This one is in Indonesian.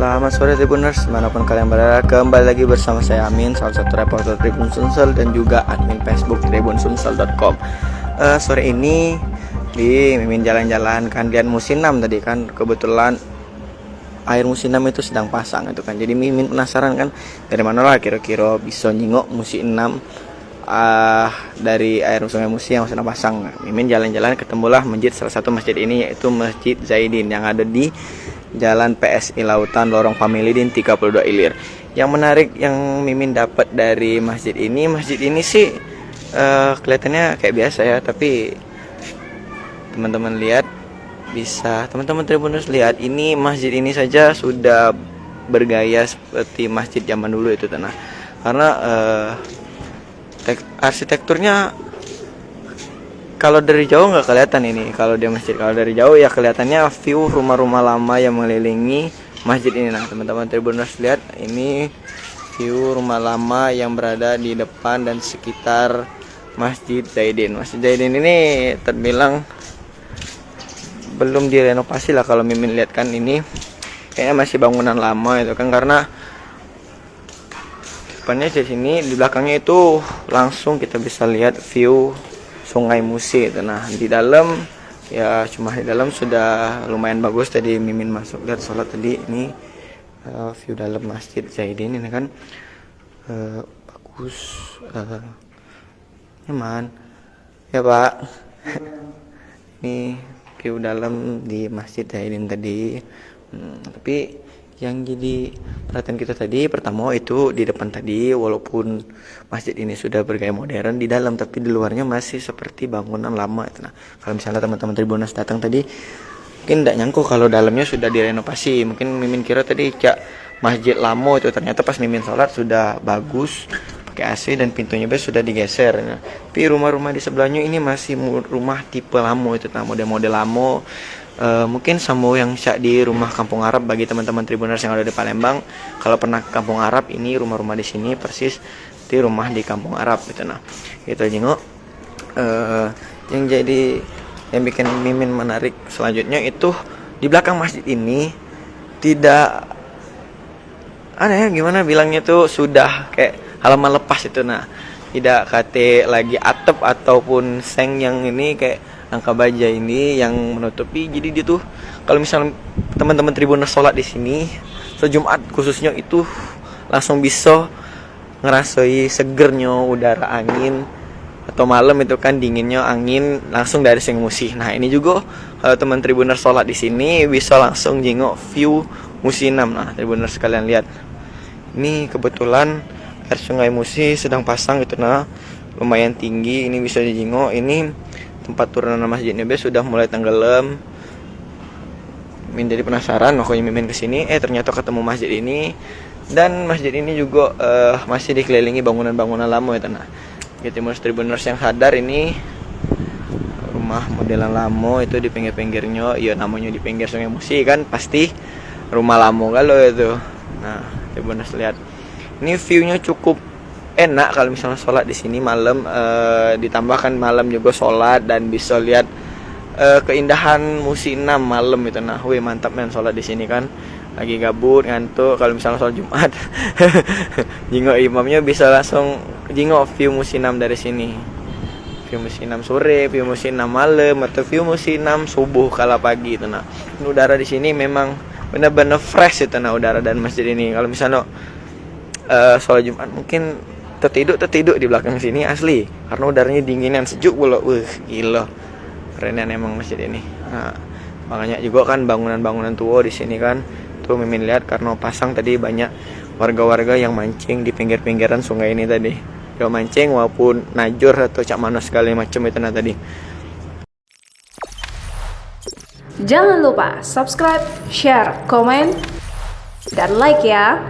Selamat sore Tribuners, dimanapun kalian berada. Kembali lagi bersama saya Amin, salah satu reporter Tribun Sumsel dan juga admin Facebook tribunsumsel.com. Sore ini Mimin jalan-jalan kan, lihat musim 6 tadi kan, kebetulan air musim 6 itu sedang pasang itu kan. Jadi Mimin penasaran kan, dari mana lah kira-kira bisa nyingok musim 6 dari air sungai Musi yang sedang pasang. Mimin jalan-jalan ketemulah salah satu masjid ini, yaitu Masjid Zaidin yang ada di Jalan PSI Lautan Lorong Family Din 32 Ilir. Yang menarik yang Mimin dapat dari masjid ini sih kelihatannya kayak biasa ya, tapi teman-teman lihat, bisa teman-teman Tribuners lihat, ini masjid ini saja sudah bergaya seperti masjid zaman dulu itu tanah. Karena arsitekturnya kalau dari jauh nggak kelihatan ini, kalau dia masjid. Kalau dari jauh ya kelihatannya view rumah-rumah lama yang mengelilingi masjid ini. Nah teman-teman Tribuners lihat, ini view rumah lama yang berada di depan dan sekitar Masjid Zaidin. Masjid Zaidin ini terbilang belum direnovasi lah kalau Mimin lihat kan, ini kayaknya masih bangunan lama itu kan, karena depannya di sini, di belakangnya itu langsung kita bisa lihat view Sungai Musi itu. Nah di dalam ya, cuma di dalam sudah lumayan bagus. Tadi Mimin masuk lihat sholat tadi, ini view dalam Masjid Zaidin ini kan bagus, nyaman ya Pak. Ini view dalam di Masjid Zaidin tadi. Tapi yang jadi perhatian kita tadi, pertama itu di depan tadi, walaupun masjid ini sudah bergaya modern di dalam, tapi di luarnya masih seperti bangunan lama. Nah, kalau misalnya teman-teman Tribuners datang tadi, mungkin tidak nyangkut kalau dalamnya sudah direnovasi. Mungkin Mimin kira tadi cak masjid lama itu, ternyata pas Mimin sholat sudah bagus, pakai AC dan pintunya sudah digeser. Nah, tapi rumah-rumah di sebelahnya ini masih rumah tipe lama itu, nah model-model lama. Mungkin sama yang di rumah Kampung Arab. Bagi teman-teman Tribuners yang ada di Palembang, kalau pernah ke Kampung Arab, ini rumah-rumah di sini persis di rumah di Kampung Arab gitu. Nah itu jengok. Yang jadi yang bikin Mimin menarik selanjutnya itu di belakang masjid ini tidak aneh, gimana bilangnya tuh, sudah kayak halaman lepas itu. Nah tidak kate lagi atap ataupun seng yang ini kayak angka baja ini yang menutupi. Jadi dia tuh kalau misalnya teman-teman Tribuners sholat di sini sejumat khususnya, itu langsung bisa ngerasoi segernya udara angin, atau malam itu kan dinginnya angin langsung dari Seng Musi. Nah ini juga kalau teman Tribuners sholat di sini bisa langsung jengok view Musi 6. Nah Tribuners sekalian lihat, ini kebetulan air Sungai Musi sedang pasang gitu, nah lumayan tinggi, ini bisa dijengok. Ini tempat turunan masjidnya sudah mulai tenggelam. Mimin jadi penasaran, makanya Mimin kesini, ternyata ketemu masjid ini. Dan masjid ini juga masih dikelilingi bangunan-bangunan lama ya tanah. Jadi Tribuners yang sadar, ini rumah modelan lama itu di pinggir-pinggirnya, ya namanya di pinggir Sungai Musi kan pasti rumah lama kalau itu. Nah Tribuners lihat, ini viewnya cukup enak kalau misalnya sholat di sini malam, ditambahkan malam juga sholat dan bisa lihat keindahan Musi 6 malam itu. Nah, mantap men sholat di sini kan, lagi gabut ngantuk, kalau misalnya sholat Jumat jingok imamnya bisa langsung jingok view Musi 6 dari sini, view Musi 6 sore, view Musi 6 malam, atau view Musi 6 subuh kala pagi itu. Nah, udara di sini memang benar-benar fresh itu, nah udara dan masjid ini. Kalau misalnya sholat Jumat mungkin tertidur di belakang sini asli, karena udaranya dinginan sejuk pula. Gila kerenan emang masjid ini. Nah, makanya juga kan bangunan-bangunan tua di sini kan tuh Mimin lihat, karena pasang tadi banyak warga-warga yang mancing di pinggir-pinggiran sungai ini tadi. Dia mancing walaupun najur atau cak mana segala macam itu nah tadi. Jangan lupa subscribe, share, komen, dan like ya.